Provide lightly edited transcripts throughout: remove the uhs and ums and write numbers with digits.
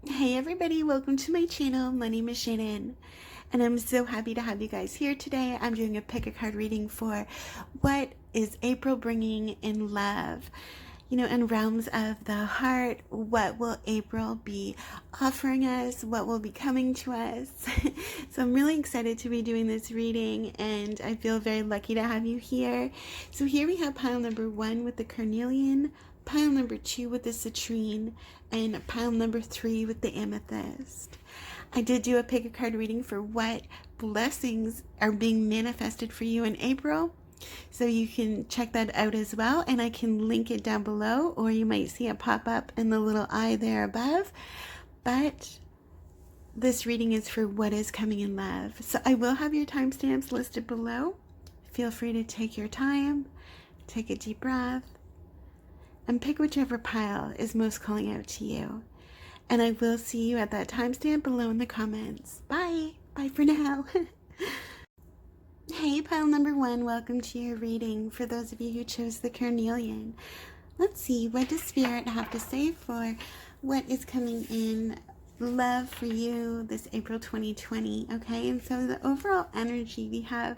Hey everybody, welcome to my channel. My name is Shannon and I'm so happy to have you guys here today. I'm doing a pick a card reading for what is April bringing in love. In realms of the heart, what will April be offering us? What will be coming to us? So I'm really excited to be doing this reading and I feel very lucky to have you here. So here we have pile number 1 with the carnelian, pile number 2 with the citrine, and pile number 3 with the amethyst. I did do a pick a card reading for what blessings are being manifested for you in April. So you can check that out as well, and I can link it down below, or you might see it pop up in the little eye there above. But this reading is for what is coming in love. So I will have your timestamps listed below. Feel free to take your time, take a deep breath, and pick whichever pile is most calling out to you. And I will see you at that timestamp below in the comments. Bye. Bye for now. Hey, pile number 1, welcome to your reading. For those of you who chose the carnelian, let's see, what does Spirit have to say for what is coming in love for you this April 2020, okay? And so the overall energy, we have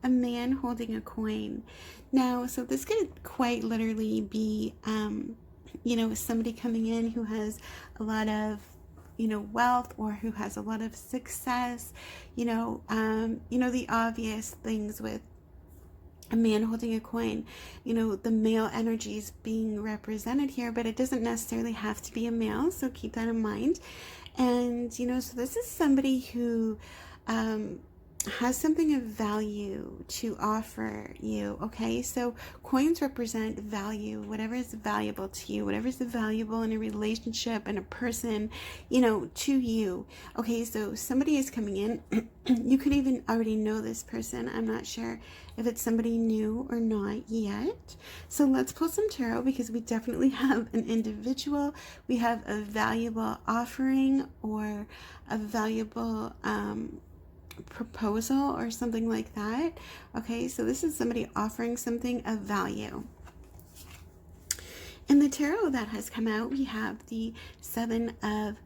a man holding a coin. Now, so this could quite literally be, somebody coming in who has a lot of wealth, or who has a lot of success, the obvious things with a man holding a coin, the male energy is being represented here, but it doesn't necessarily have to be a male, so keep that in mind. And, so this is somebody who, has something of value to offer you, okay? So coins represent value, whatever is valuable to you, whatever is valuable in a relationship and a person, to you, okay? So somebody is coming in. You could even already know this person. I'm not sure if it's somebody new or not yet. So let's pull some tarot, because we definitely have an individual. We have a valuable offering, or a valuable proposal, or something like that. Okay, so this is somebody offering something of value. In the tarot that has come out, we have the 7 of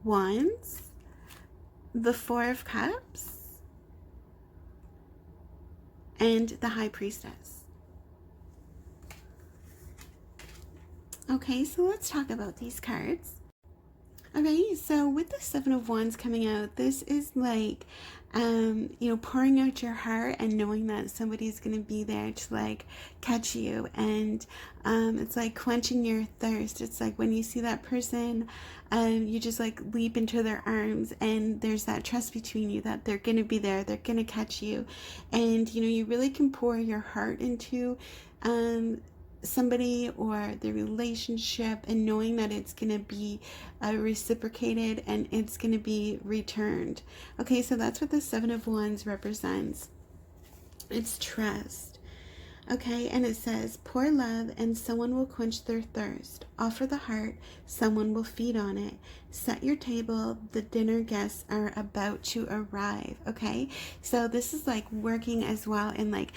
Wands, the 4 of Cups, and the High Priestess. Okay, so let's talk about these cards. Okay, so with the 7 of Wands coming out, this is like, pouring out your heart and knowing that somebody's going to be there to like catch you. And it's like quenching your thirst. It's like when you see that person, you just like leap into their arms, and there's that trust between you that they're going to be there, they're going to catch you. And, you really can pour your heart into somebody or the relationship, and knowing that it's going to be reciprocated and it's going to be returned. Okay, so that's what the 7 of Wands represents. It's trust. Okay, and it says, pour love and someone will quench their thirst. Offer the heart, someone will feed on it. Set your table, the dinner guests are about to arrive. Okay, so this is like working as well in like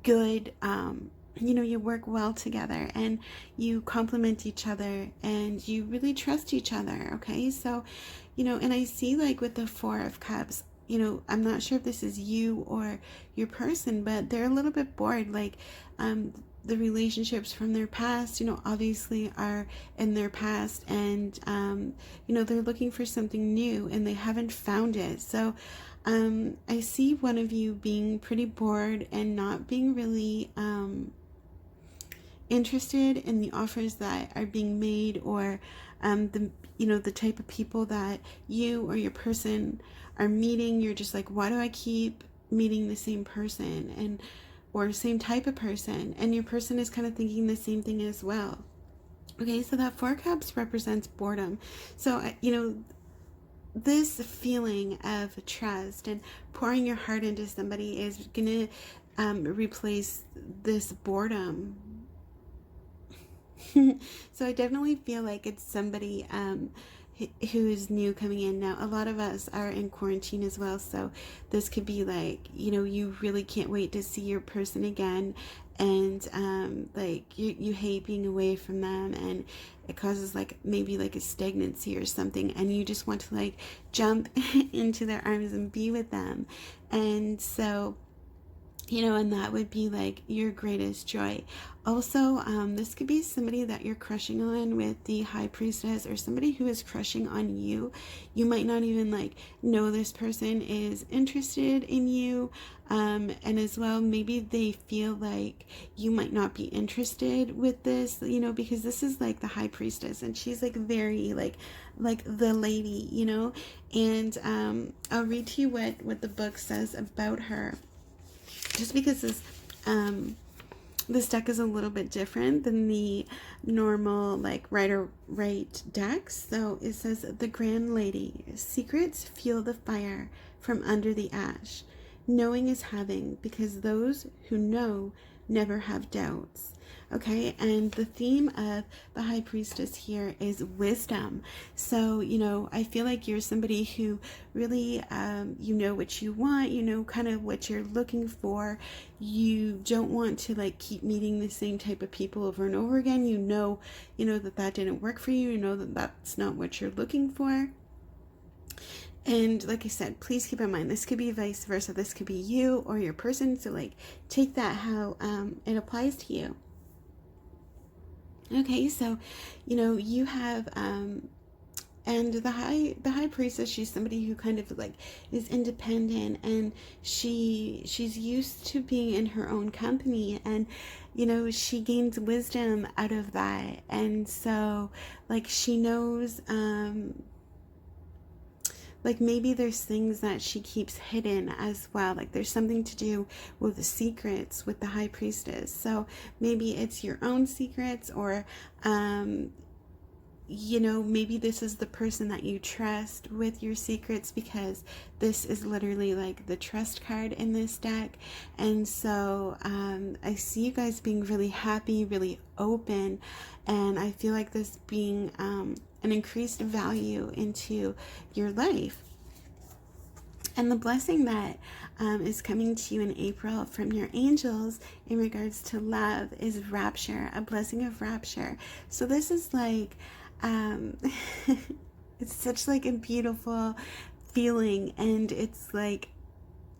good, you work well together, and you complement each other, and you really trust each other. Okay, so, and I see like with the 4 of Cups, I'm not sure if this is you or your person, but they're a little bit bored. Like, the relationships from their past, obviously are in their past, and, they're looking for something new and they haven't found it. So, I see one of you being pretty bored and not being really, interested in the offers that are being made, or the type of people that you or your person are meeting. You're just like, why do I keep meeting the same person, and or same type of person? And your person is kind of thinking the same thing as well. Okay, so that 4 Cups represents boredom. So this feeling of trust and pouring your heart into somebody is gonna replace this boredom. So I definitely feel like it's somebody who is new coming in. Now, a lot of us are in quarantine as well, so this could be like, you know, you really can't wait to see your person again, and like you hate being away from them, and it causes like maybe like a stagnancy or something, and you just want to like jump into their arms and be with them. And so, you know, and that would be like your greatest joy. Also, this could be somebody that you're crushing on with the High Priestess, or somebody who is crushing on you. You might not even like know this person is interested in you, and as well, maybe they feel like you might not be interested with this, you know, because this is like the High Priestess, and she's like very like the lady, you know. And I'll read to you what the book says about her, just because this deck is a little bit different than the normal like right decks. So it says, the Grand Lady, secrets fuel the fire from under the ash. Knowing is having, because those who know never have doubts. Okay, and the theme of the High Priestess here is wisdom. So, you know, I feel like you're somebody who really, you know what you want, you know kind of what you're looking for. You don't want to like keep meeting the same type of people over and over again. You know that didn't work for you. You know that that's not what you're looking for. And like I said, please keep in mind, this could be vice versa. This could be you or your person. So like take that how it applies to you. Okay, so, you know, you have, and the high priestess, she's somebody who kind of like is independent, and she's used to being in her own company, and, you know, she gains wisdom out of that. And so like she knows, like maybe there's things that she keeps hidden as well. Like there's something to do with the secrets with the High Priestess. So maybe it's your own secrets, or, you know, maybe this is the person that you trust with your secrets, because this is literally like the trust card in this deck. And so I see you guys being really happy, really open, and I feel like this being an increased value into your life. And the blessing that is coming to you in April from your angels in regards to love is rapture, a blessing of rapture. So this is like, it's such like a beautiful feeling, and it's like,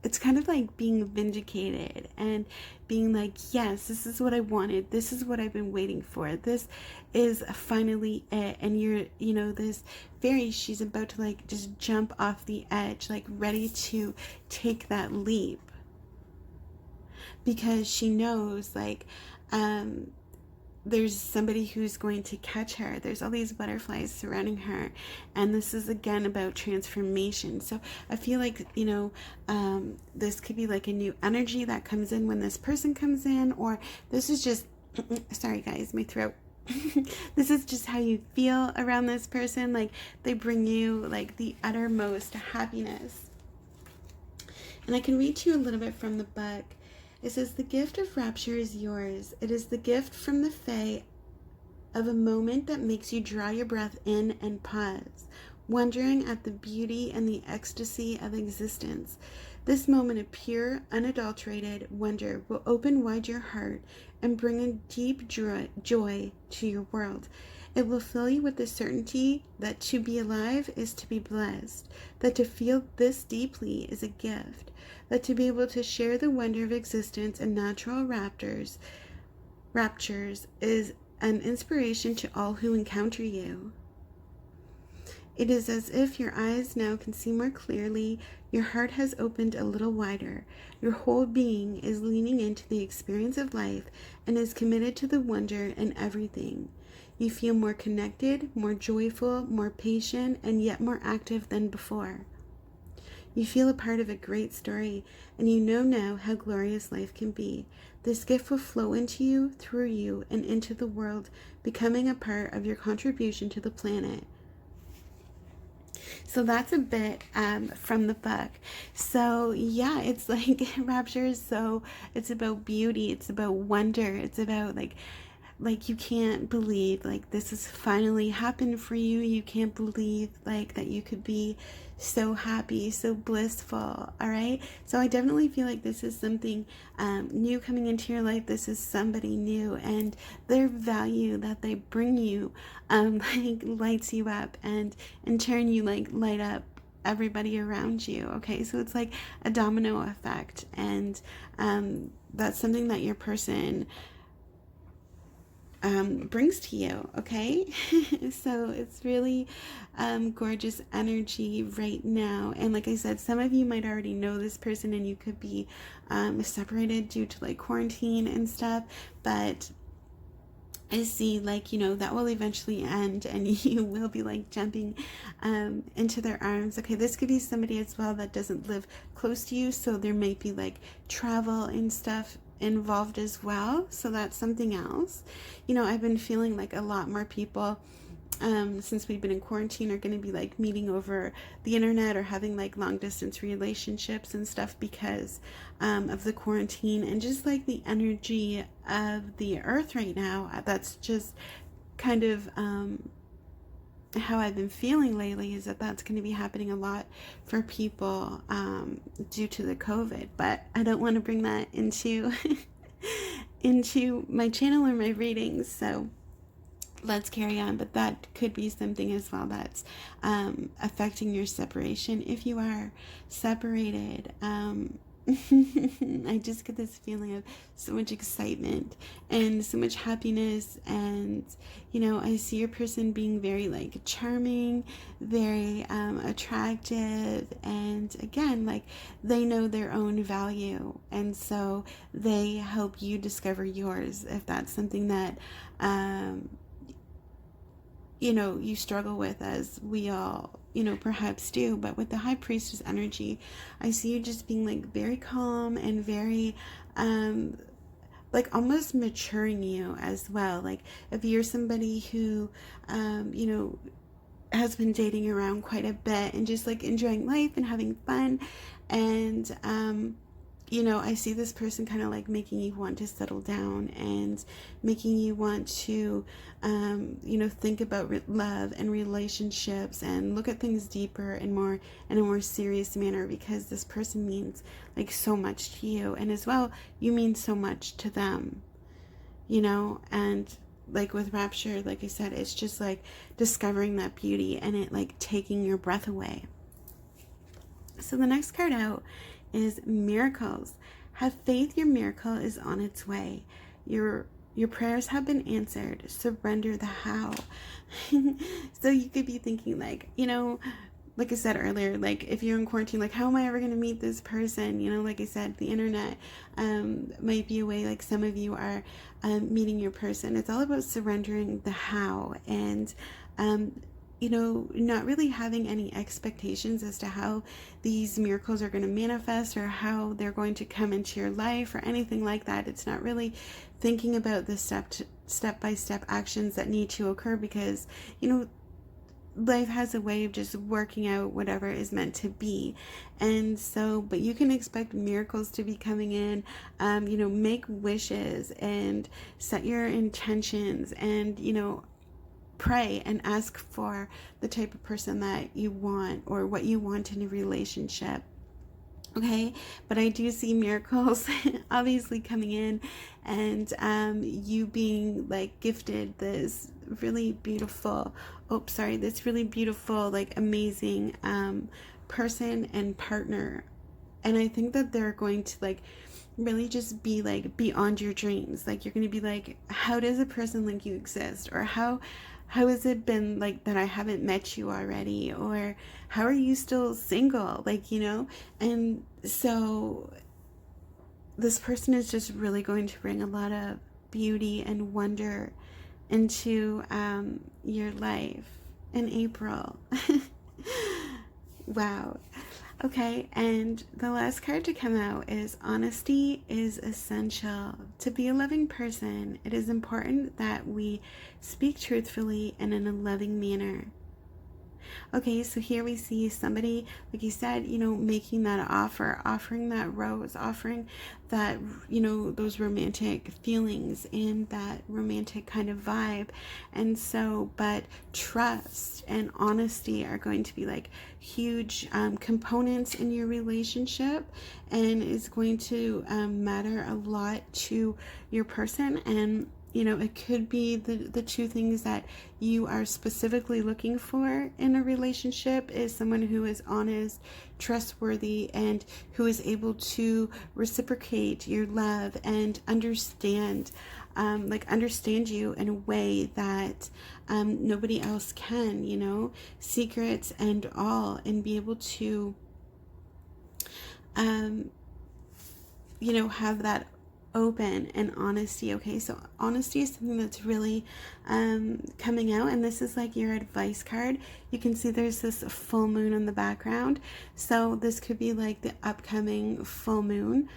it's kind of like being vindicated and being like, yes, this is what I wanted. This is what I've been waiting for. This is finally it. And you're, you know, this fairy, she's about to like just jump off the edge, like ready to take that leap, because she knows like, there's somebody who's going to catch her. There's all these butterflies surrounding her, and this is again about transformation. So I feel like, you know, this could be like a new energy that comes in when this person comes in, or this is just sorry guys, my throat. This is just how you feel around this person. Like they bring you like the uttermost happiness. And I can read to you a little bit from the book. It says, the gift of rapture is yours. It is the gift from the Fae of a moment that makes you draw your breath in and pause, wondering at the beauty and the ecstasy of existence. This moment of pure, unadulterated wonder will open wide your heart and bring a deep joy to your world. It will fill you with the certainty that to be alive is to be blessed, that to feel this deeply is a gift, that to be able to share the wonder of existence and natural raptures is an inspiration to all who encounter you. It is as if your eyes now can see more clearly, your heart has opened a little wider, your whole being is leaning into the experience of life and is committed to the wonder in everything. You feel more connected, more joyful, more patient, and yet more active than before. You feel a part of a great story, and you know now how glorious life can be. This gift will flow into you, through you, and into the world, becoming a part of your contribution to the planet. So that's a bit from the book. So yeah, it's like rapture is so, it's about beauty, it's about wonder, it's about like like you can't believe like this has finally happened for you. You can't believe like that you could be so happy, so blissful. All right, so I definitely feel like this is something new coming into your life. This is somebody new, and their value that they bring you like lights you up, and in turn you like light up everybody around you. Okay, so it's like a domino effect, and that's something that your person brings to you. Okay, so it's really gorgeous energy right now. And like I said, some of you might already know this person, and you could be separated due to like quarantine and stuff, but I see like, you know, that will eventually end, and you will be like jumping into their arms. Okay, this could be somebody as well that doesn't live close to you, so there might be like travel and stuff involved as well. So that's something else. You know, I've been feeling like a lot more people since we've been in quarantine are going to be like meeting over the internet or having like long distance relationships and stuff because of the quarantine, and just like the energy of the earth right now. That's just kind of how I've been feeling lately, is that that's going to be happening a lot for people due to the COVID. But I don't want to bring that into into my channel or my readings, so let's carry on. But that could be something as well that's affecting your separation if you are separated. I just get this feeling of so much excitement and so much happiness, and you know, I see your person being very like charming, very attractive, and again, like they know their own value, and so they help you discover yours if that's something that you know, you struggle with, as we all, you know, perhaps do. But with the High Priestess energy, I see you just being like very calm and very like almost maturing you as well. Like if you're somebody who you know, has been dating around quite a bit and just like enjoying life and having fun, and you know, I see this person kind of like making you want to settle down and making you want to, you know, think about love and relationships and look at things deeper and more in a more serious manner, because this person means like so much to you, and as well, you mean so much to them, you know. And like with Rapture, like I said, it's just like discovering that beauty and it like taking your breath away. So the next card out is miracles. Have faith, your miracle is on its way. Your prayers have been answered. Surrender the how. So you could be thinking like, you know, like I said earlier, like if you're in quarantine, like how am I ever going to meet this person? You know, like I said, the internet might be a way like some of you are meeting your person. It's all about surrendering the how, and you know, not really having any expectations as to how these miracles are going to manifest or how they're going to come into your life or anything like that. It's not really thinking about the step-by-step actions that need to occur, because, you know, life has a way of just working out whatever is meant to be. And so, but you can expect miracles to be coming in. You know, make wishes and set your intentions, and, you know, pray and ask for the type of person that you want or what you want in a relationship. Okay, but I do see miracles obviously coming in, and you being like gifted this really beautiful, this really beautiful, like amazing person and partner. And I think that they're going to like really just be like beyond your dreams. Like you're going to be like, how does a person like you exist? Or how has it been like that I haven't met you already? Or how are you still single? Like, you know? And so this person is just really going to bring a lot of beauty and wonder into your life in April. Wow. Okay, and the last card to come out is honesty is essential. To be a loving person, it is important that we speak truthfully and in a loving manner. Okay, so here we see somebody, like you said, you know, making that offer, offering that rose, offering that, you know, those romantic feelings and that romantic kind of vibe. And so, but trust and honesty are going to be like huge components in your relationship, and is going to matter a lot to your person. And you know, it could be the two things that you are specifically looking for in a relationship is someone who is honest, trustworthy, and who is able to reciprocate your love and understand you in a way that nobody else can, you know, secrets and all, and be able to you know, have that open and honesty. Okay, so honesty is something that's really coming out, and this is like your advice card. You can see there's this full moon in the background, so this could be like the upcoming full moon,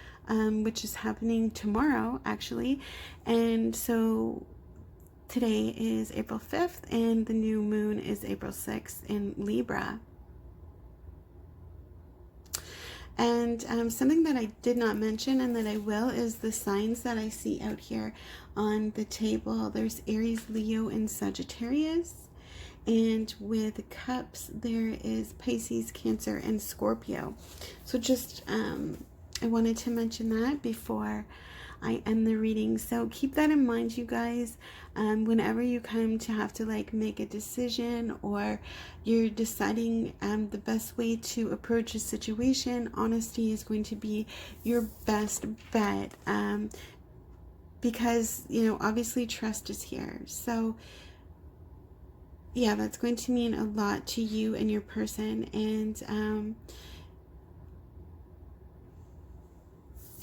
which is happening tomorrow actually. And so today is April 5th and the new moon is April 6th in Libra. And something that I did not mention and that I will is the signs that I see out here on the table. There's Aries, Leo, and Sagittarius. And with cups, there is Pisces, Cancer, and Scorpio. So just, I wanted to mention that before I end the reading. So keep that in mind, you guys. Whenever you come to have to like make a decision, or you're deciding the best way to approach a situation, honesty is going to be your best bet, because, you know, obviously trust is here. So yeah, that's going to mean a lot to you and your person.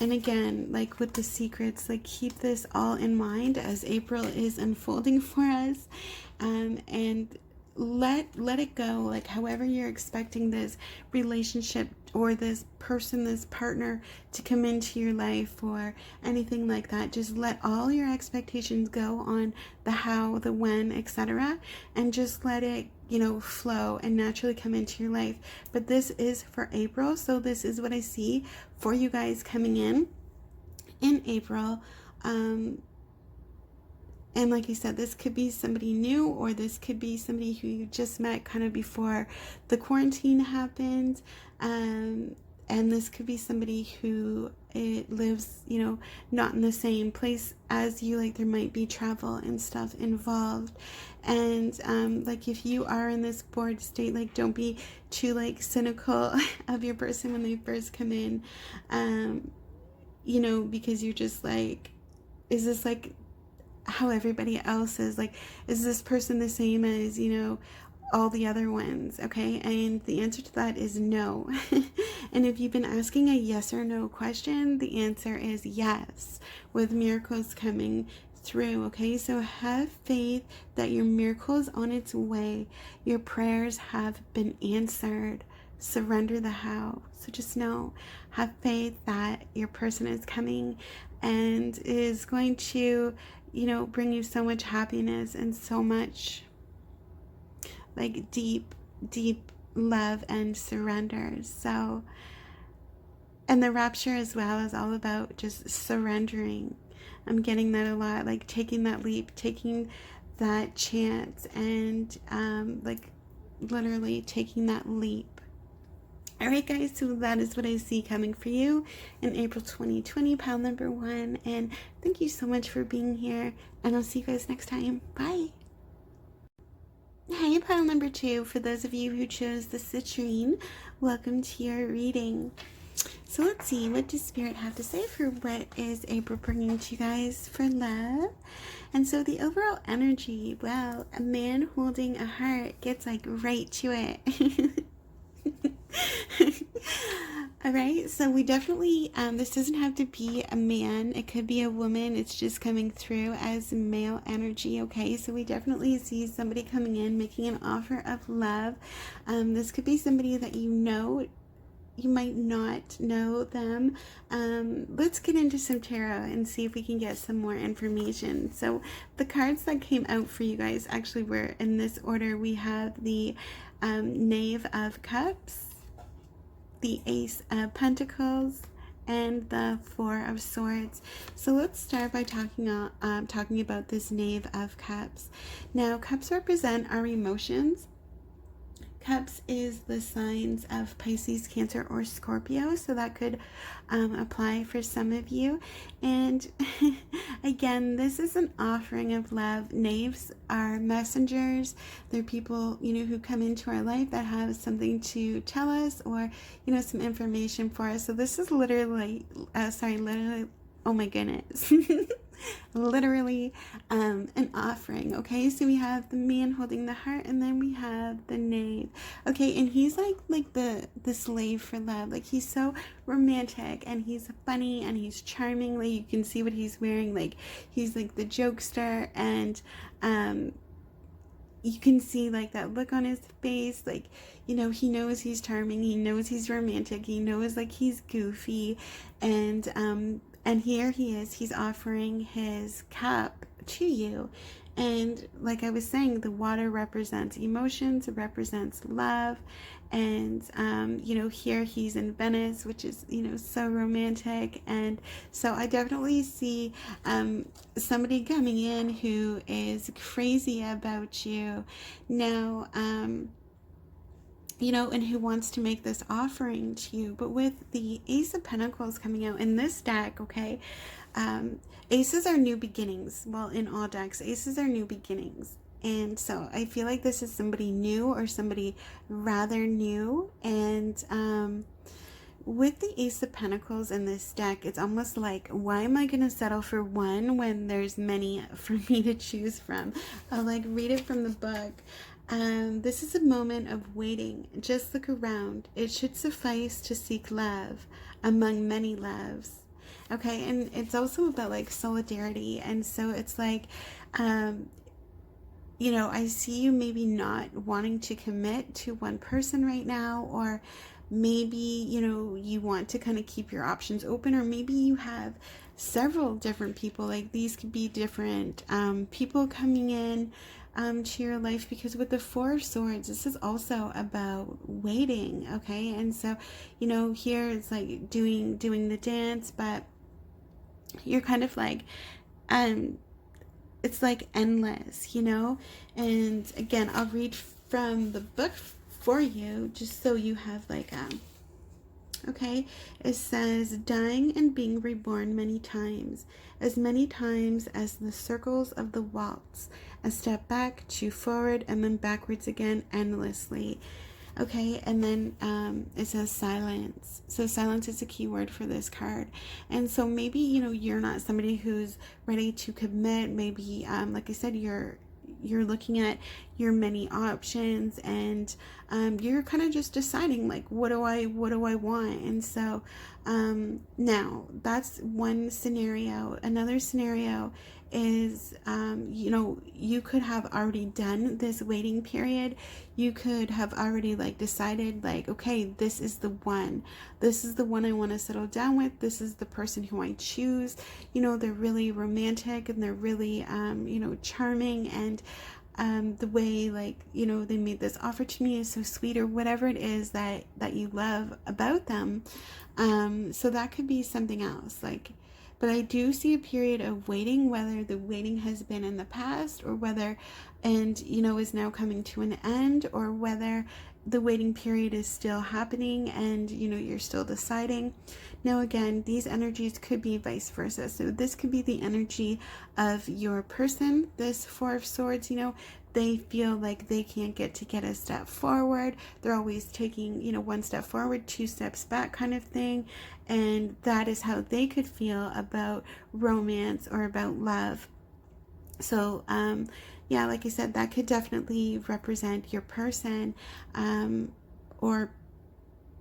And again, like with the secrets, like keep this all in mind as April is unfolding for us, and let it go. Like however you're expecting this relationship or this person, this partner to come into your life or anything like that, just let all your expectations go on the how, the when, etc., and just let it, you know, flow and naturally come into your life. But this is for April, so this is what I see for you guys coming in April. And like I said, this could be somebody new, or this could be somebody who you just met kind of before the quarantine happened. And this could be somebody who lives, you know, not in the same place as you. Like there might be travel and stuff involved. And like if you are in this bored state, like don't be too like cynical of your person when they first come in, you know, because you're just like, is this like how everybody else is? Like, is this person the same as, you know, all the other ones? Okay, and the answer to that is no. And if you've been asking a yes or no question, the answer is yes, with miracles coming through. Okay, so have faith that your miracle is on its way. Your prayers have been answered. Surrender the how. So just know, have faith that your person is coming and is going to, you know, bring you so much happiness and so much like deep love and surrender. So, and the rapture as well is all about just surrendering. I'm getting that a lot, like taking that leap, taking that chance, and like literally taking that leap. Alright guys, so that is what I see coming for you in April 2020, pile number 1. And thank you so much for being here, and I'll see you guys next time. Bye! Hi, pile number 2. For those of you who chose the citrine, welcome to your reading. So let's see, what does Spirit have to say for what is April bringing to you guys for love? And so the overall energy, well, a man holding a heart gets like right to it. Alright, so we definitely, this doesn't have to be a man, it could be a woman. It's just coming through as male energy. Okay, so we definitely see somebody coming in, making an offer of love. This could be somebody that you know. You might not know them. Let's get into some tarot and see if we can get some more information. So the cards that came out for you guys actually were in this order. We have the Knave of Cups, the Ace of Pentacles, and the Four of Swords. So let's start by talking about this Knave of Cups. Now, cups represent our emotions. Cups is the signs of Pisces, Cancer, or Scorpio, so that could apply for some of you. And again, this is an offering of love. Knaves are messengers. They're people, who come into our life that have something to tell us, or, some information for us. So this is literally, oh my goodness. Literally an offering. Okay, so we have the man holding the heart, and then we have the knave. Okay, and he's like the slave for love. Like, he's so romantic, and he's funny, and he's charming. Like, you can see what he's wearing. Like, he's like the jokester, and you can see like that look on his face. Like, he knows he's charming, he knows he's romantic, he knows like he's goofy, and here he is, he's offering his cup to you. And like I was saying, the water represents emotions, it represents love. And, here he's in Venice, which is, so romantic. And so I definitely see somebody coming in who is crazy about you now, and who wants to make this offering to you. But with the Ace of Pentacles coming out in this deck, okay, aces are new beginnings. Well, in all decks, aces are new beginnings. And so I feel like this is somebody new, or somebody rather new. And with the Ace of Pentacles in this deck, it's almost like, why am I going to settle for one when there's many for me to choose from? I'll read it from the book. This is a moment of waiting. Just look around. It should suffice to seek love among many loves. Okay, and it's also about solidarity. And so it's I see you maybe not wanting to commit to one person right now, or maybe, you want to kind of keep your options open, or maybe you have several different people. Like, these could be different people coming in to your life, because with the Four of Swords, this is also about waiting. Okay, and so here it's like doing the dance, but you're kind of it's like endless, and again, I'll read from the book for you just so you have okay, it says, dying and being reborn many times as the circles of the waltz, a step back, two forward, and then backwards again endlessly. Okay, and then it says silence. So silence is a key word for this card. And so maybe, you're not somebody who's ready to commit. Maybe, like I said, you're looking at your many options, and you're kind of just deciding what do I want. And so now that's one scenario. Another scenario is you could have already done this waiting period. You could have already decided okay, this is the one I want to settle down with. This is the person who I choose. They're really romantic, and they're really charming, and the way they made this offer to me is so sweet, or whatever it is that you love about them. So that could be something else. But I do see a period of waiting, whether the waiting has been in the past, or whether is now coming to an end, or whether the waiting period is still happening and you're still deciding. Now again, these energies could be vice versa. So this could be the energy of your person, this Four of Swords. They feel like they can't get a step forward. They're always taking one step forward, two steps back kind of thing. And that is how they could feel about romance or about love. So yeah, like I said, that could definitely represent your person, or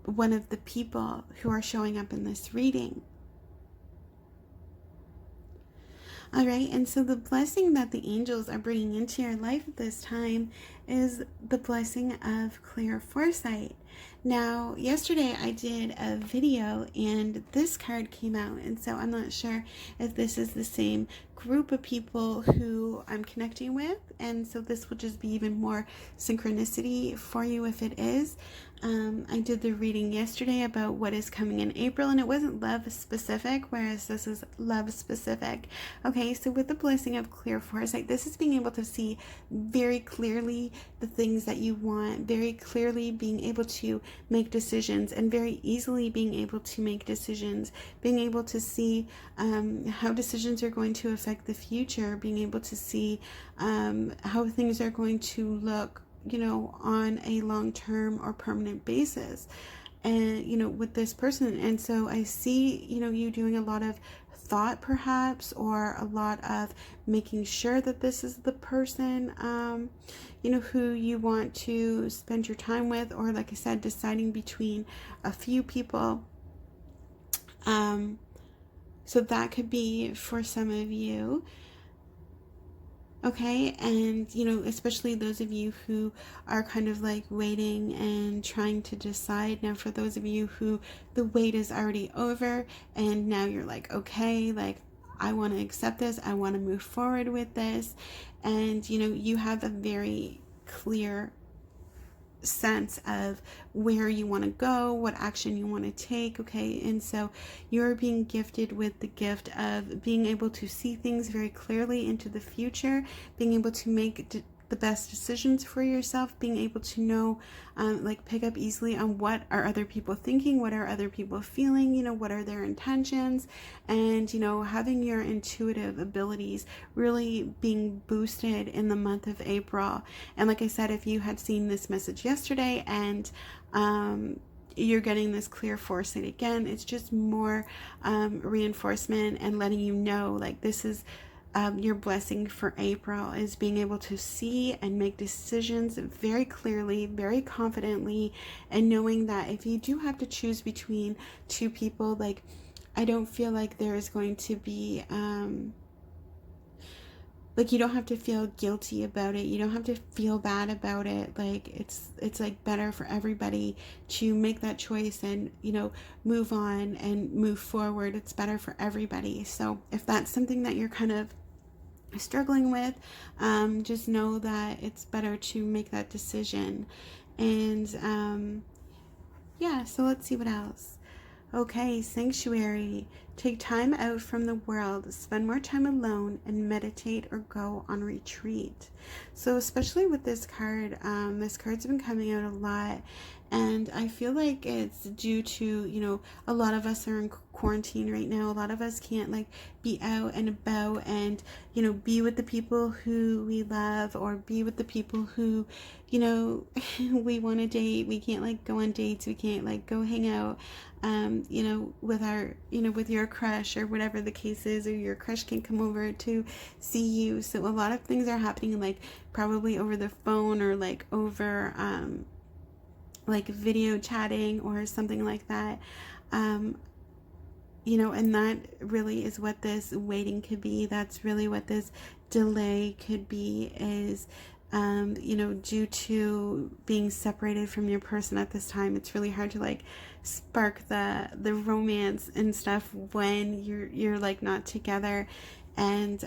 one of the people who are showing up in this reading. All right, and so the blessing that the angels are bringing into your life at this time is the blessing of clear foresight. Now, yesterday I did a video and this card came out, and so I'm not sure if this is the same group of people who I'm connecting with, and so this will just be even more synchronicity for you if it is. I did the reading yesterday about what is coming in April, and it wasn't love specific, whereas this is love specific. Okay, so with the blessing of clear foresight, this is being able to see very clearly the things that you want, very clearly being able to make decisions, and very easily being able to make decisions, being able to see how decisions are going to affect the future, being able to see how things are going to look, you know, on a long-term or permanent basis, and, you know, with this person. And so I see, you know, you doing a lot of thought perhaps, or a lot of making sure that this is the person, you know, who you want to spend your time with, or like I said, deciding between a few people. So that could be for some of you. Okay, and, you know, especially those of you who are kind of like waiting and trying to decide. Now, for those of you who the wait is already over and now you're like, okay, like, I want to accept this, I want to move forward with this, and, you know, you have a very clear sense of where you want to go, what action you want to take. Okay, and so you're being gifted with the gift of being able to see things very clearly into the future, being able to make the best decisions for yourself, being able to know, like, pick up easily on what are other people thinking, what are other people feeling, you know, what are their intentions, and, you know, having your intuitive abilities really being boosted in the month of April. And like I said, if you had seen this message yesterday and you're getting this clear foresight again, it's just more reinforcement and letting you know, like, this is your blessing for April, is being able to see and make decisions very clearly, very confidently, and knowing that if you do have to choose between two people, like, I don't feel like there is going to be like, you don't have to feel guilty about it. You don't have to feel bad about it. Like, it's like better for everybody to make that choice and, you know, move on and move forward. It's better for everybody. So if that's something that you're kind of struggling with, just know that it's better to make that decision. And yeah, so let's see what else. Okay, sanctuary. Take time out from the world, spend more time alone, and meditate or go on retreat. So especially with this card, this card's been coming out a lot, and I feel like it's due to, you know, a lot of us are in quarantine right now. A lot of us can't, like, be out and about and, you know, be with the people who we love, or be with the people who, you know, we want to date. We can't, like, go on dates. We can't, like, go hang out, you know, with our, you know, with your crush or whatever the case is, or your crush can come over to see you. So a lot of things are happening, like, probably over the phone, or like over like video chatting or something like that. You know, and that really is what this waiting could be. That's really what this delay could be, is you know, due to being separated from your person at this time. It's really hard to, like, spark the romance and stuff when you're like not together. And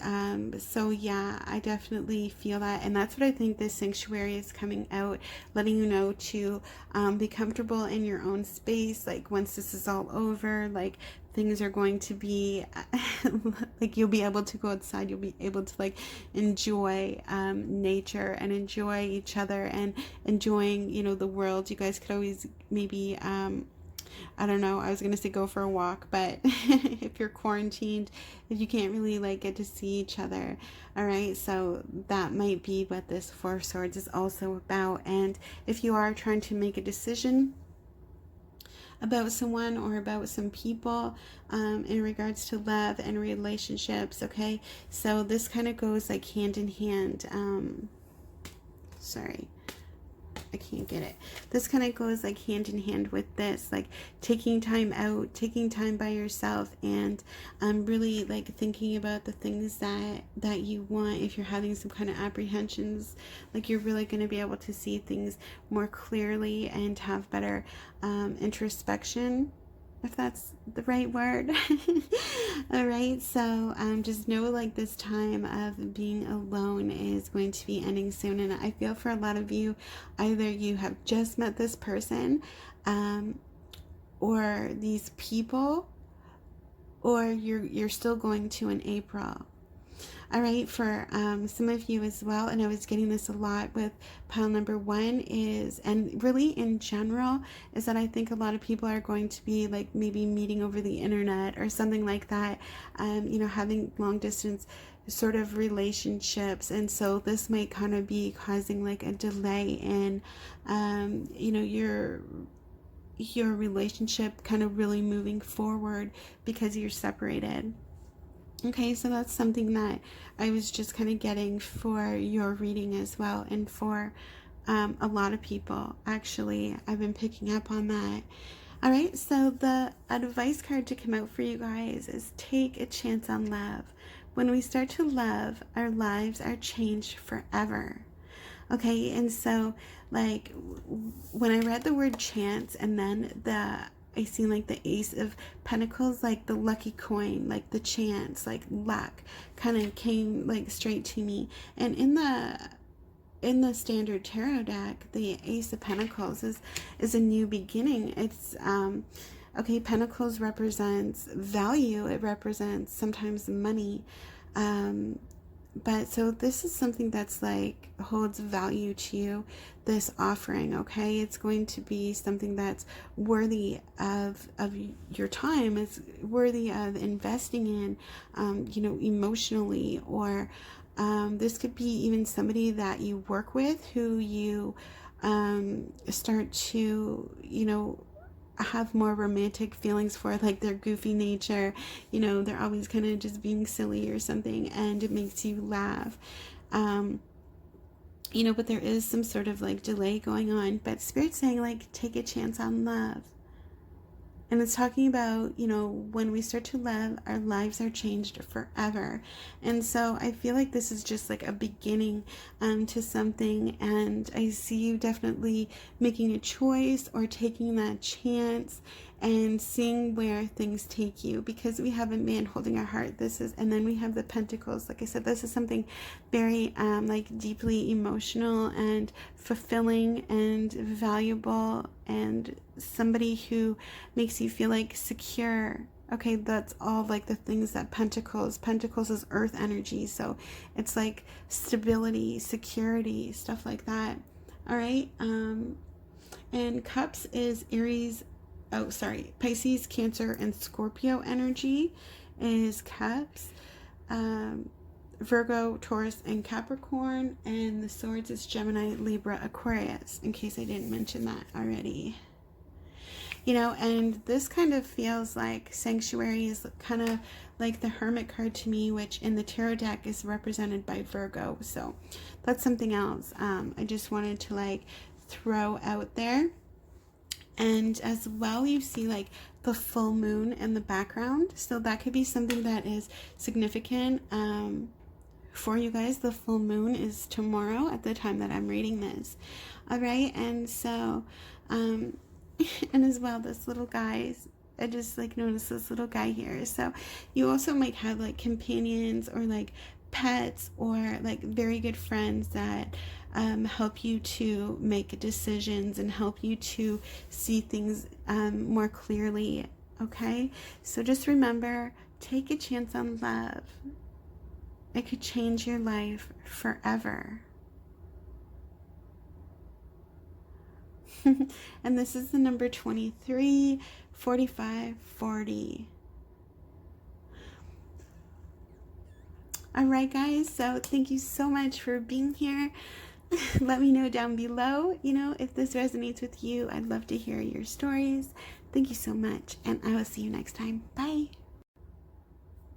so yeah, I definitely feel that, and that's what I think this sanctuary is coming out, letting you know to be comfortable in your own space. Like, once this is all over, like, things are going to be like, you'll be able to go outside, you'll be able to, like, enjoy nature and enjoy each other and enjoying, you know, the world. You guys could always maybe I don't know, I was gonna say go for a walk, but if you're quarantined, if you can't really, like, get to see each other, all right, so that might be what this Four of Swords is also about. And if you are trying to make a decision about someone or about some people in regards to love and relationships, okay, so this kind of goes, like, hand in hand. Sorry, I can't get it. This kind of goes like hand in hand with this, like taking time out, taking time by yourself, and really like thinking about the things that you want. If you're having some kind of apprehensions, like you're really going to be able to see things more clearly and have better introspection, if that's the right word. All right, so just know like this time of being alone is going to be ending soon, and I feel for a lot of you, either you have just met this person or these people, or you're still going to in April. All right, for some of you as well, and I was getting this a lot with pile number 1 is, and really in general, is that I think a lot of people are going to be like maybe meeting over the internet or something like that, you know, having long distance sort of relationships, and so this might kind of be causing like a delay in, you know, your relationship kind of really moving forward because you're separated. Okay, so that's something that I was just kind of getting for your reading as well, and for a lot of people, actually. I've been picking up on that. All right, so the advice card to come out for you guys is take a chance on love. When we start to love, our lives are changed forever. Okay, and so like when I read the word chance, and then I seen like the Ace of Pentacles, like the lucky coin, like the chance, like luck, kind of came like straight to me. And in the standard tarot deck, the Ace of Pentacles is a new beginning. It's okay, Pentacles represents value. It represents sometimes money. But so this is something that's like holds value to you, this offering, okay? It's going to be something that's worthy of your time. It's worthy of investing in, you know, emotionally, or this could be even somebody that you work with who you start to, you know, have more romantic feelings for, like their goofy nature, you know, they're always kind of just being silly or something, and it makes you laugh, you know, but there is some sort of like delay going on, but Spirit's saying like take a chance on love. And it's talking about, you know, when we start to love, our lives are changed forever. And so I feel like this is just like a beginning to something. And I see you definitely making a choice or taking that chance and seeing where things take you, because we have a man holding our heart. This is, and then we have the Pentacles. Like I said, this is something very like deeply emotional and fulfilling and valuable, and somebody who makes you feel like secure. Okay, that's all like the things that Pentacles is earth energy, so it's like stability, security, stuff like that. All right, and Cups is Aries, oh sorry, Pisces, Cancer, and Scorpio energy is Cups. Virgo, Taurus, and Capricorn, and the Swords is Gemini, Libra, Aquarius, in case I didn't mention that already. You know, and this kind of feels like Sanctuary is kind of like the Hermit card to me, which in the tarot deck is represented by Virgo, so that's something else I just wanted to like throw out there. And as well, you see like the full moon in the background, so that could be something that is significant for you guys. The full moon is tomorrow at the time that I'm reading this. All right, and so and as well, this little guy, I just like noticed this little guy here. So you also might have like companions or like pets or like very good friends that help you to make decisions and help you to see things more clearly. Okay, so just remember, take a chance on love. It could change your life forever. And this is the number 23, 45, 40. All right, guys, so thank you so much for being here. Let me know down below, you know, if this resonates with you. I'd love to hear your stories. Thank you so much, and I will see you next time. Bye.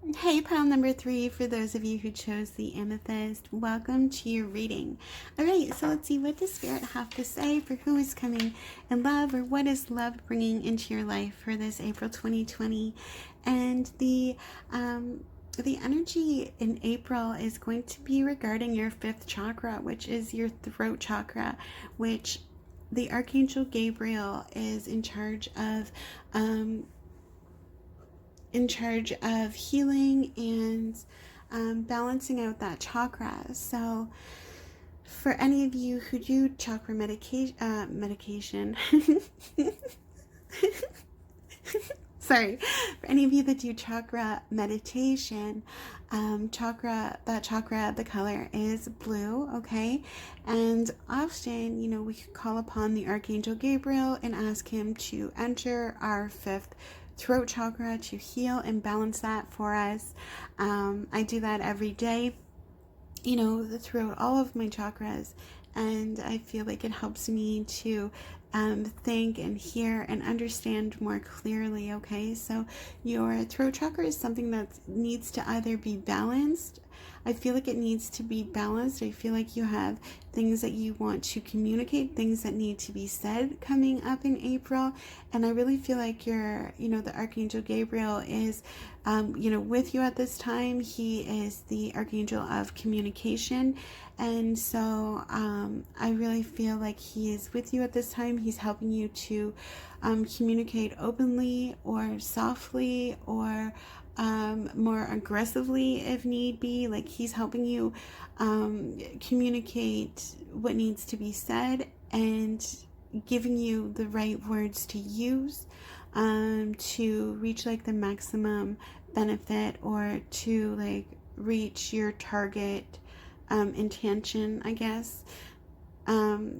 Hey, pile number 3, for those of you who chose the amethyst, welcome to your reading. All right, so let's see, what does Spirit have to say for who is coming in love, or what is love bringing into your life for this April 2020? And the energy in April is going to be regarding your 5th chakra, which is your throat chakra, which the Archangel Gabriel is in charge of healing and balancing out that chakra. So for any of you who do chakra medication, sorry, for any of you that do chakra meditation, that chakra, the color is blue, okay? And often, we could call upon the Archangel Gabriel and ask him to enter our 5th throat chakra to heal and balance that for us. I do that every day, throughout all of my chakras, and I feel like it helps me to think and hear and understand more clearly, okay? So your throat chakra is something that needs to either be balanced. I feel like it needs to be balanced. I feel like you have things that you want to communicate, things that need to be said coming up in April. And I really feel like the Archangel Gabriel is, with you at this time. He is the Archangel of communication. And so I really feel like he is with you at this time. He's helping you to communicate openly or softly or more aggressively if need be. Like, he's helping you communicate what needs to be said and giving you the right words to use to reach like the maximum benefit, or to like reach your target intention, I guess.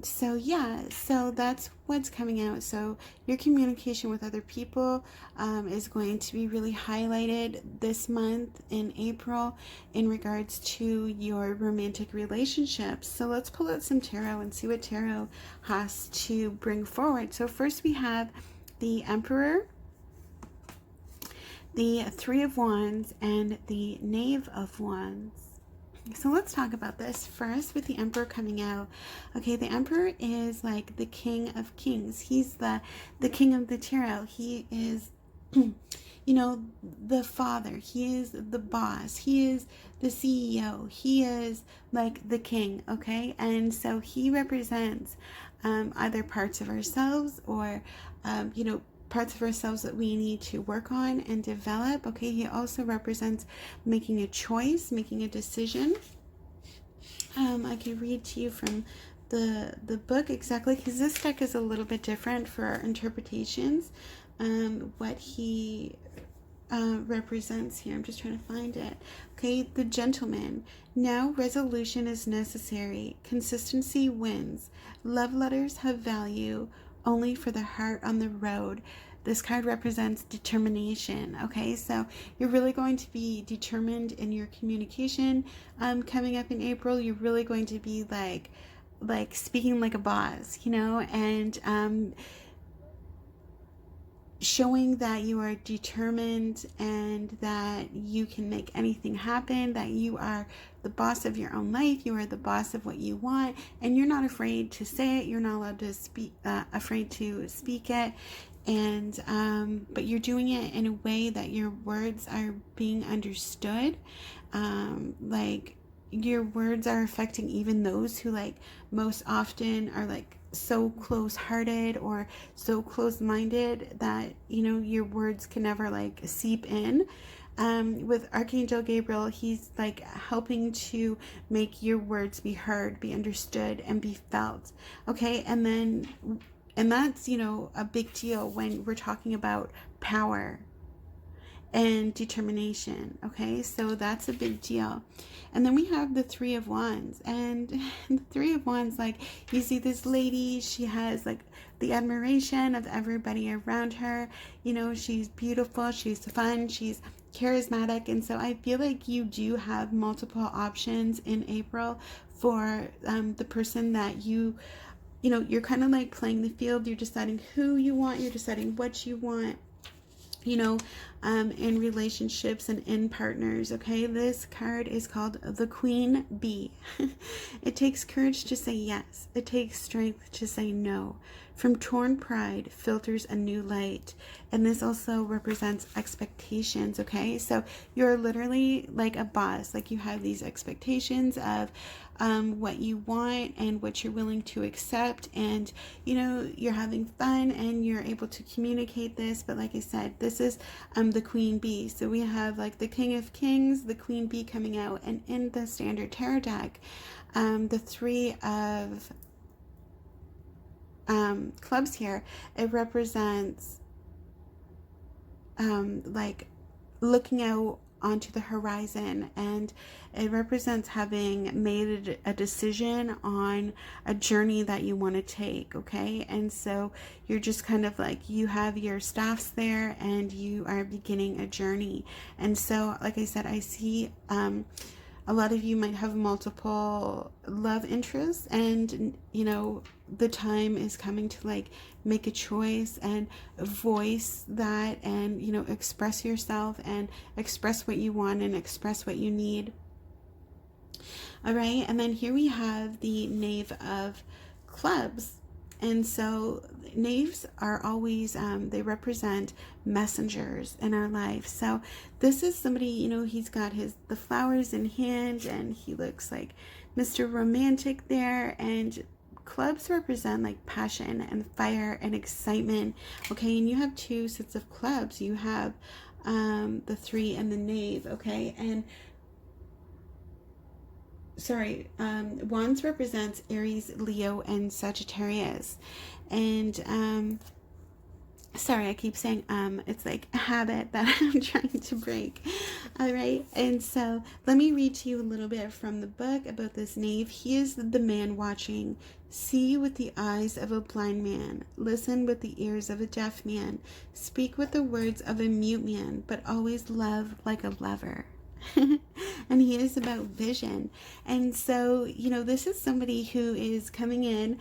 So that's what's coming out. So your communication with other people is going to be really highlighted this month in April in regards to your romantic relationships. So let's pull out some tarot and see what tarot has to bring forward. So first we have the Emperor, the Three of Wands, and the Knave of Wands. So let's talk about this first with the Emperor coming out. Okay, the Emperor is like the King of Kings. He's the King of the Tarot. He is, the father. He is the boss. He is the CEO. He is like the king, okay? And so he represents either parts of ourselves or, parts of ourselves that we need to work on and develop. Okay, he also represents making a choice, making a decision. I could read to you from the book exactly, because this deck is a little bit different for our interpretations. What he represents here, I'm just trying to find it. Okay, the Gentleman. Now resolution is necessary. Consistency wins. Love letters have value only for the heart on the road. This card represents determination. Okay, so you're really going to be determined in your communication coming up in April. You're really going to be like speaking like a boss, and showing that you are determined and that you can make anything happen, that you are the boss of your own life, you are the boss of what you want, and you're not afraid to say it, you're not allowed to afraid to speak it, and but you're doing it in a way that your words are being understood, like your words are affecting even those who like most often are like so close-hearted or so close-minded that your words can never like seep in. With Archangel Gabriel, he's like helping to make your words be heard, be understood, and be felt. Okay, and that's a big deal when we're talking about power and determination. Okay, so that's a big deal. And then we have the Three of Wands, and the Three of Wands, like, you see this lady, she has like the admiration of everybody around her. She's beautiful, she's fun, she's charismatic, and so I feel like you do have multiple options in April for the person that you're kind of like playing the field. You're deciding who you want, you're deciding what you want. you know, in relationships and in partners. Okay, this card is called the Queen Bee. It takes courage to say yes. It takes strength to say no. From torn pride filters a new light. And this also represents expectations. Okay, so you're literally like a boss. Like you have these expectations of what you want and what you're willing to accept, and you know, you're having fun and you're able to communicate this. But like I said, this is the Queen Bee. So we have like the King of Kings, the Queen Bee coming out, and in the standard tarot deck, the Three of Clubs here, it represents like looking out onto the horizon, and it represents having made a decision on a journey that you want to take. Okay, and so you're just kind of like, you have your staffs there and you are beginning a journey. And so like I said, I see a lot of you might have multiple love interests, and you know, the time is coming to like make a choice and voice that, and you know, express yourself and express what you want and express what you need. All right, and then here we have the Knave of Clubs. And so knaves are always, they represent messengers in our life. So this is somebody, you know, he's got the flowers in hand and he looks like Mr. Romantic there. And clubs represent like passion and fire and excitement. Okay, and you have two sets of clubs. You have the three and the knave. Okay, and wands represents Aries, Leo, and Sagittarius. And sorry, I keep saying it's like a habit that I'm trying to break. All right, and so let me read to you a little bit from the book about this knave. He is the man watching. See with the eyes of a blind man, listen with the ears of a deaf man, speak with the words of a mute man, but always love like a lover. And he is about vision. And so, you know, this is somebody who is coming in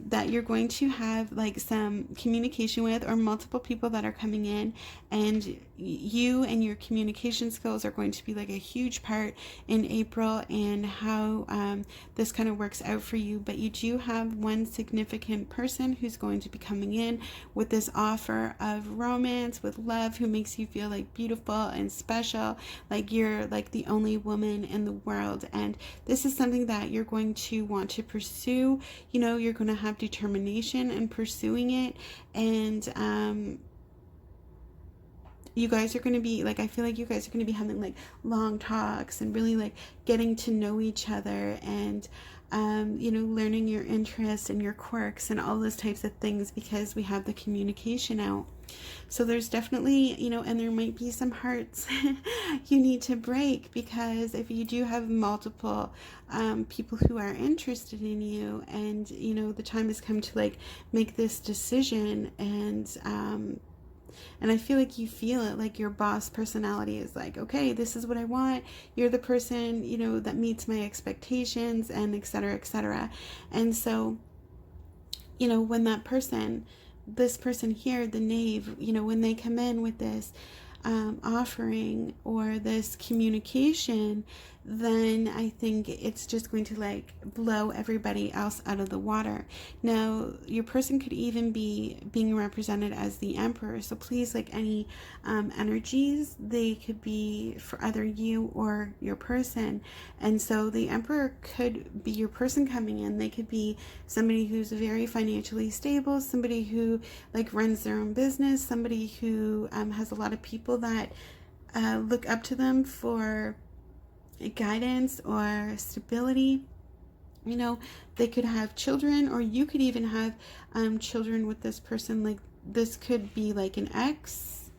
that you're going to have like some communication with, or multiple people that are coming in, and you and your communication skills are going to be like a huge part in April and how this kind of works out for you. But you do have one significant person who's going to be coming in with this offer of romance, with love, who makes you feel like beautiful and special, like you're like the only woman in the world. And this is something that you're going to want to pursue. You know, you're going to have determination in pursuing it. And you guys are going to be like, I feel like you guys are going to be having like long talks and really like getting to know each other, and you know, learning your interests and your quirks and all those types of things, because we have the communication out. So there's definitely, you know, and there might be some hearts you need to break, because if you do have multiple people who are interested in you, and you know, the time has come to like make this decision, and I feel like you feel it, like your boss personality is like, okay, this is what I want. You're the person, you know, that meets my expectations, and et cetera, et cetera. And so, you know, when this person here, the knave, you know, when they come in with this offering or this communication, then I think it's just going to like blow everybody else out of the water. Now, your person could even be being represented as the Emperor, so please, like any energies, they could be for either you or your person. And so the Emperor could be your person coming in. They could be somebody who's very financially stable, somebody who like runs their own business, somebody who has a lot of people that look up to them for guidance or stability. You know, they could have children, or you could even have children with this person. Like this could be like an ex.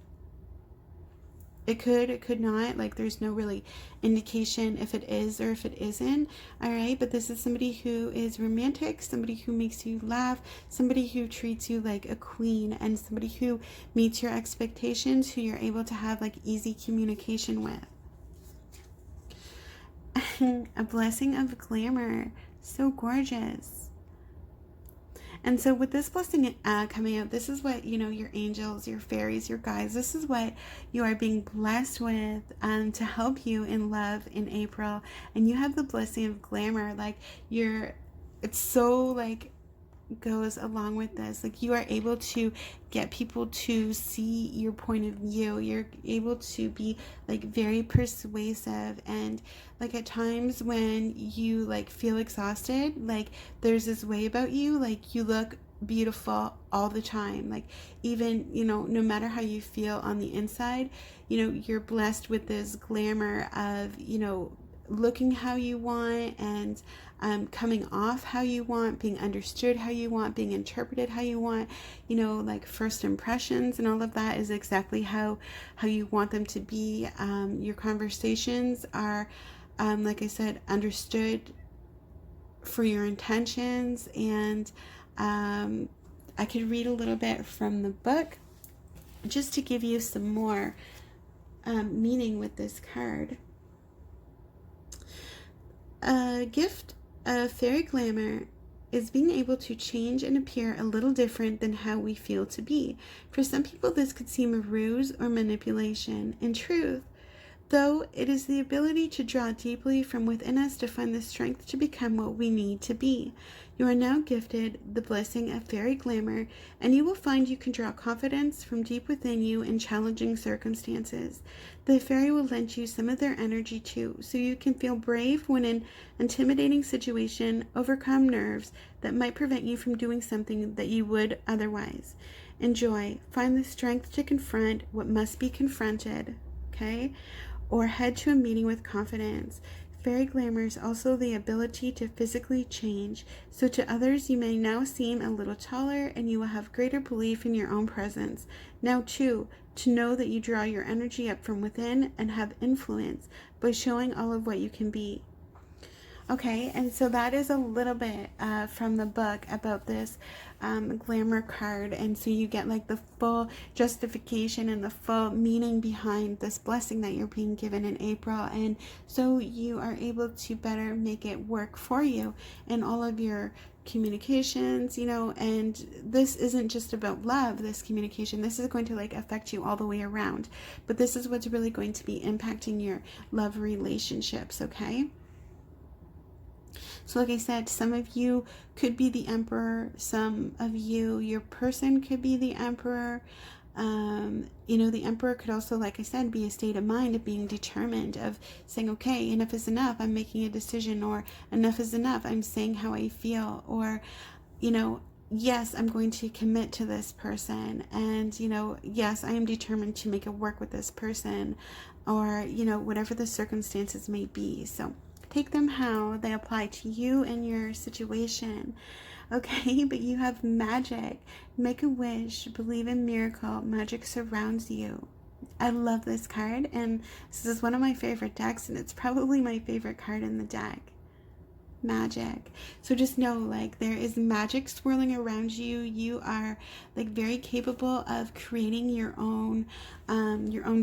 It could not. Like there's no really indication if it is or if it isn't. All right, but this is somebody who is romantic, somebody who makes you laugh, somebody who treats you like a queen, and somebody who meets your expectations, who you're able to have like easy communication with. A blessing of glamour. So gorgeous. And so with this blessing coming out, this is what, you know, your angels, your fairies, your guides, this is what you are being blessed with to help you in love in April. And you have the blessing of glamour. Like it's so like goes along with this. Like you are able to get people to see your point of view. You're able to be like very persuasive, and like at times when you like feel exhausted, like there's this way about you, like you look beautiful all the time. Like even, you know, no matter how you feel on the inside, you know, you're blessed with this glamour of, you know, looking how you want, and coming off how you want, being understood how you want, being interpreted how you want, you know, like first impressions and all of that is exactly how you want them to be. Your conversations are, like I said, understood for your intentions. And I could read a little bit from the book just to give you some more meaning with this card. A gift of fairy glamour is being able to change and appear a little different than how we feel to be. For some people, this could seem a ruse or manipulation. In truth, though, it is the ability to draw deeply from within us to find the strength to become what we need to be. You are now gifted the blessing of fairy glamour, and you will find you can draw confidence from deep within you in challenging circumstances. The fairy will lend you some of their energy too, so you can feel brave when in intimidating situation, overcome nerves that might prevent you from doing something that you would otherwise. Enjoy. Find the strength to confront what must be confronted, okay? Or head to a meeting with confidence. Fairy glamour is also the ability to physically change, so to others you may now seem a little taller and you will have greater belief in your own presence. Now too, to know that you draw your energy up from within and have influence by showing all of what you can be. Okay, and so that is a little bit from the book about this glamour card, and so you get like the full justification and the full meaning behind this blessing that you're being given in April, and so you are able to better make it work for you in all of your communications, you know. And this isn't just about love, this communication, this is going to like affect you all the way around, but this is what's really going to be impacting your love relationships, okay? So like I said, some of you could be the emperor, some of you, your person could be the emperor. You know, the emperor could also, like I said, be a state of mind of being determined, of saying, okay, enough is enough, I'm making a decision, or enough is enough, I'm saying how I feel, or, you know, yes, I'm going to commit to this person, and, you know, yes, I am determined to make it work with this person, or, you know, whatever the circumstances may be. So take them how they apply to you and your situation, okay? But you have magic. Make a wish, believe in miracle. Magic surrounds you. I love this card, and this is one of my favorite decks, and it's probably my favorite card in the deck. Magic. So just know, like, there is magic swirling around you. You are like very capable of creating your own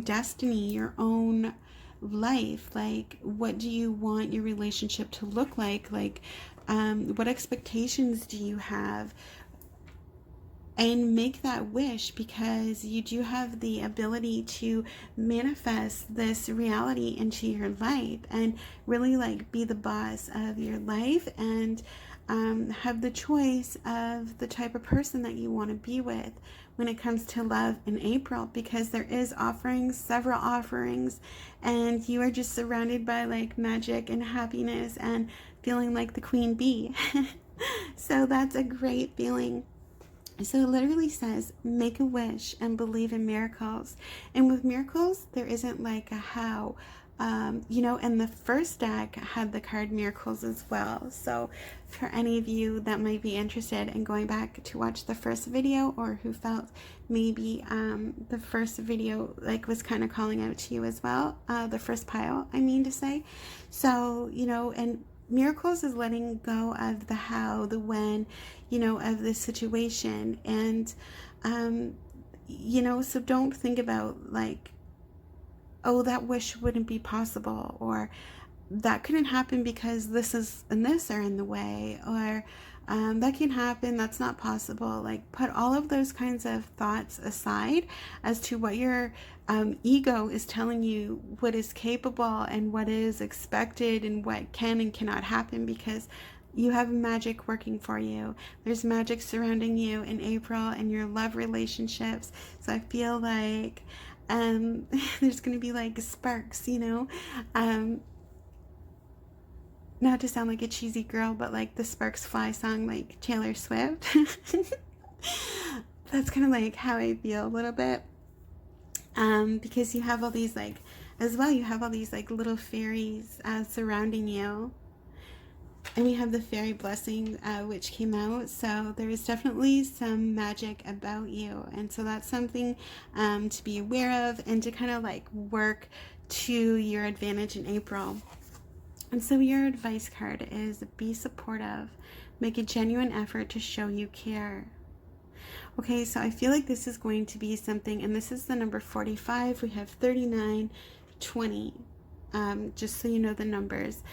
destiny, your own life. Like, what do you want your relationship to look like? Like, what expectations do you have? And make that wish, because you do have the ability to manifest this reality into your life and really like be the boss of your life, and have the choice of the type of person that you want to be with when it comes to love in April, because there is offerings, several offerings, and you are just surrounded by like magic and happiness and feeling like the queen bee. So that's a great feeling. So it literally says, make a wish and believe in miracles. And with miracles, there isn't like a how. You know, and the first deck had the card miracles as well. So for any of you that might be interested in going back to watch the first video, or who felt maybe the first video like was kind of calling out to you as well, the first pile, I mean to say. So, you know, and miracles is letting go of the how, the when, you know, of the situation. And, you know, so don't think about like, oh, that wish wouldn't be possible, or, that couldn't happen because this is and this are in the way, or that can happen, that's not possible. Like, put all of those kinds of thoughts aside as to what your ego is telling you, what is capable and what is expected and what can and cannot happen, because you have magic working for you. There's magic surrounding you in April and your love relationships. So I feel like there's going to be like sparks, you know, not to sound like a cheesy girl, but like the Sparks Fly song, like Taylor Swift. That's kind of like how I feel a little bit. Because you have all these like, as well, you have all these like little fairies surrounding you. And we have the fairy blessing, which came out. So there is definitely some magic about you. And so that's something to be aware of and to kind of like work to your advantage in April. And so your advice card is be supportive. Make a genuine effort to show you care. Okay, so I feel like this is going to be something, and this is the number 45. We have 39, 20, just so you know the numbers.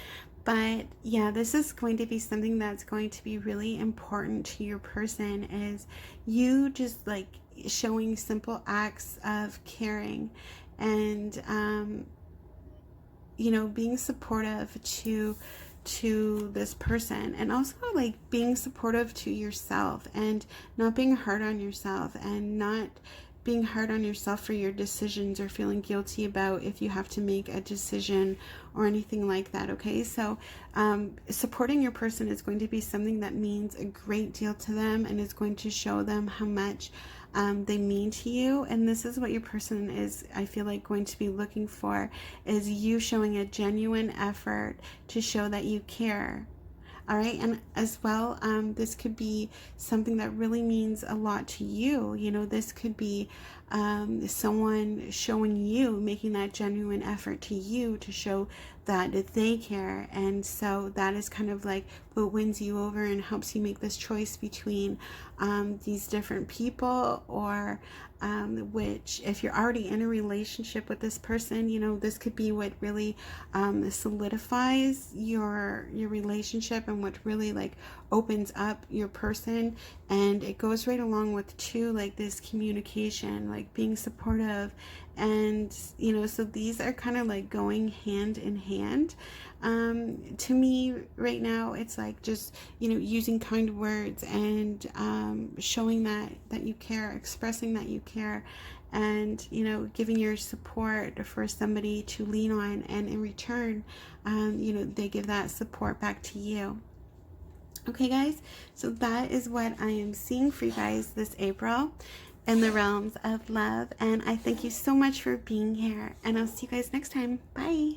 But yeah, this is going to be something that's going to be really important to your person, is you just like showing simple acts of caring and you know, being supportive to this person, and also like being supportive to yourself and not being hard on yourself, and not being hard on yourself for your decisions or feeling guilty about if you have to make a decision or anything like that. Okay, so supporting your person is going to be something that means a great deal to them and is going to show them how much they mean to you. And this is what your person is, I feel like, going to be looking for, is you showing a genuine effort to show that you care. All right, and as well, this could be something that really means a lot to you. You know, this could be someone showing you, making that genuine effort to you to show that they care. And so that is kind of like what wins you over and helps you make this choice between these different people, or which, if you're already in a relationship with this person, you know, this could be what really solidifies your relationship, and what really like opens up your person. And it goes right along with too, like this communication, like being supportive. And you know, so these are kind of like going hand in hand. To me right now, it's like just, you know, using kind words and showing that you care, expressing that you care, and you know, giving your support for somebody to lean on, and in return you know, they give that support back to you. Okay guys, so that is what I am seeing for you guys this April in the realms of love, and I thank you so much for being here, and I'll see you guys next time. Bye.